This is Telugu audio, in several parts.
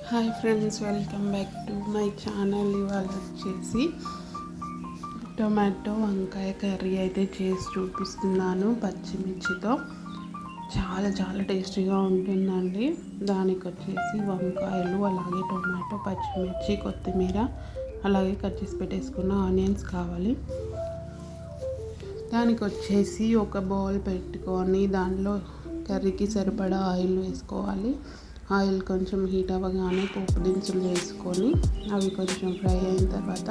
Hi friends, welcome back to my channel. ఇవాళ వచ్చేసి టొమాటో వంకాయ కర్రీ అయితే చేసి చూపిస్తున్నాను పచ్చిమిర్చితో. చాలా చాలా టేస్టీగా ఉంటుందండి. దానికి వచ్చేసి వంకాయలు, అలాగే టొమాటో, పచ్చిమిర్చి, కొత్తిమీర, అలాగే కట్ చేసి పెట్టేసుకున్న ఆనియన్స్ కావాలి. దానికి వచ్చేసి ఒక బౌల్ పెట్టుకొని దానిలో కర్రీకి సరిపడా ఆయిల్ వేసుకోవాలి. ఆయిల్ కొంచెం హీట్ అవ్వగానే పోపు దినుసులు వేసుకొని అవి కొంచెం ఫ్రై అయిన తర్వాత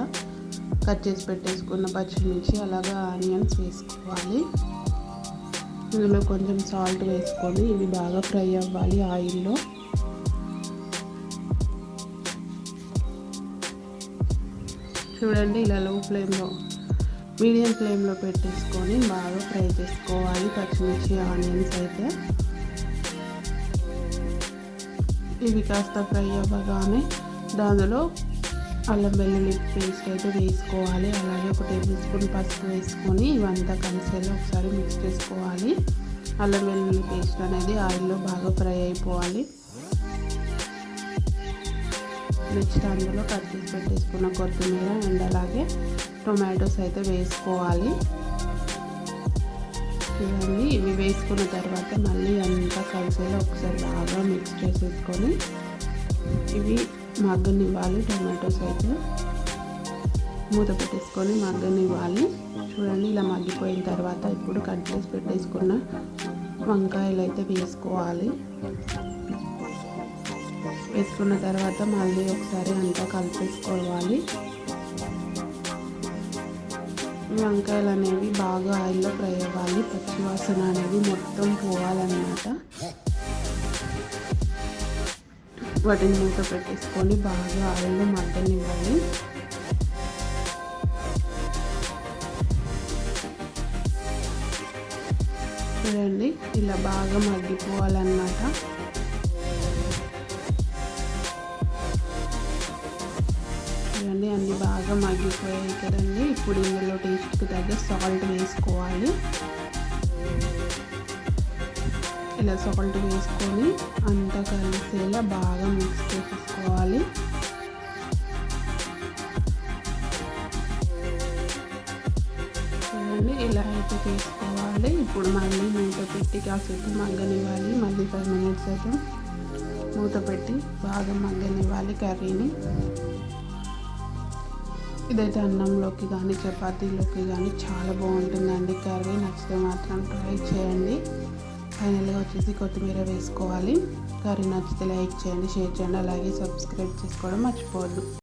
కట్ చేసి పెట్టేసుకున్న పచ్చిమిర్చి, అలాగే ఆనియన్స్ వేసుకోవాలి. ఇందులో కొంచెం సాల్ట్ వేసుకొని ఇవి బాగా ఫ్రై అవ్వాలి ఆయిల్లో. చూడండి, ఇలా లో ఫ్లేమ్లో, మీడియం ఫ్లేమ్లో పెట్టేసుకొని బాగా ఫ్రై చేసుకోవాలి పచ్చిమిర్చి, ఆనియన్స్ అయితే. ఇవి కాస్త ఫ్రై అవ్వగానే దానిలో అల్లం వెల్లుల్లి పేస్ట్ అయితే వేసుకోవాలి. అలాగే ఒక టేబుల్ స్పూన్ పసుపు వేసుకొని ఇవంతా కలిసేలా ఒకసారి మిక్స్ చేసుకోవాలి. అల్లం వెల్లుల్లి పేస్ట్ అనేది ఆయిల్లో బాగా ఫ్రై అయిపోవాలి. నెక్స్ట్ అందులో కట్ చేసి పెట్టేసుకున్న కొత్తిమీర అండ్ అలాగే టొమాటోస్ అయితే వేసుకోవాలి. చూడండి, ఇవి వేసుకున్న తర్వాత మళ్ళీ అంతా కలిసేలా ఒకసారి బాగా మిక్స్ చేసేసుకొని ఇవి మగ్గనివ్వాలి. టొమాటోస్ అయితే మూత పెట్టేసుకొని మగ్గనివ్వాలి. చూడండి, ఇలా మగ్గిపోయిన తర్వాత ఇప్పుడు కట్ చేసి పెట్టేసుకున్న వంకాయలు అయితే వేసుకోవాలి. వేసుకున్న తర్వాత మళ్ళీ ఒకసారి అంతా కలిపేసుకోవాలి. వంకాయలు అనేవి బాగా ఆయిల్లో ఫ్రై అవ్వాలి. పచ్చివాసన అనేది మొత్తం పోవాలన్నమాట. వాటిని మూత పెట్టేసుకొని బాగా ఆయిల్లో మగ్గనివ్వాలి. చూడండి, ఇలా బాగా మగ్గిపోవాలన్నమాట. చూడండి, అన్నీ బాగా మగ్గిపోయాయి కదండి. ఇప్పుడు ఇందులో టేస్ట్కి తగ్గ సాల్ట్ వేసుకోవాలి. ఇలా సాల్ట్ వేసుకొని అంతా కలిసేలా బాగా మిక్స్ చేసేసుకోవాలి. చూడండి, ఇలా అయితే చేసుకోవాలి. ఇప్పుడు మళ్ళీ మూత పెట్టి కాసేపు మగ్గనివ్వాలి. మళ్ళీ 5 minutes అయితే మూత పెట్టి బాగా మగ్గనివ్వాలి కర్రీని. ఇదైతే అన్నంలోకి కానీ చపాతీలోకి కానీ చాలా బాగుంటుందండి కర్రీ. నచ్చితే మాత్రం ట్రై చేయండి. ఫైనల్గా వచ్చేసి కొత్తిమీర వేసుకోవాలి. కర్రీ నచ్చితే లైక్ చేయండి, షేర్ చేయండి, అలాగే సబ్స్క్రైబ్ చేసుకోవడం మర్చిపోవద్దు.